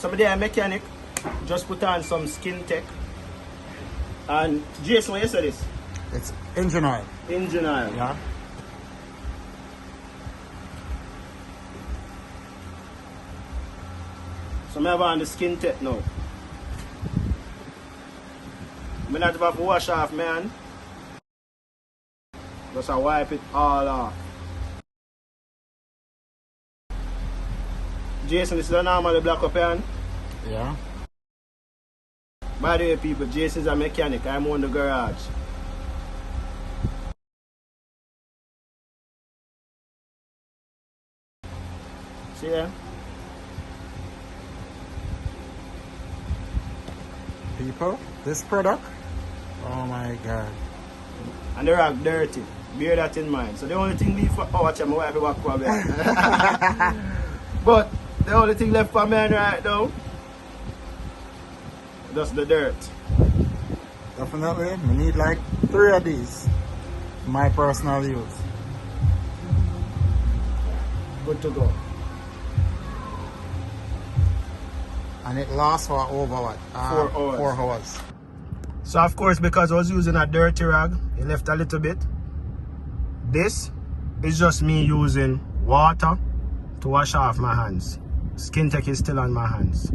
Somebody a mechanic just put on some SkinTech. And Jason, what you say this? It's engine oil. Engine oil. Yeah. So I have on the SkinTech now. I not have to wash off my hand. Just I wipe it all off. Jason, this is a normal black up hand. Yeah. By the way, people, Jason's a mechanic. I'm on the garage. See ya? People, this product, oh my god. And the rock dirty. Bear that in mind. So the only thing left for watch my wife walk for me. But the only thing left for me right now, just the dirt. Definitely, we need like 3 of these for my personal use. Good to go. And it lasts for over what? 4 hours. 4 hours. So of course, because I was using a dirty rag, it left a little bit. This is just me using water to wash off my hands. SkinTech is still on my hands.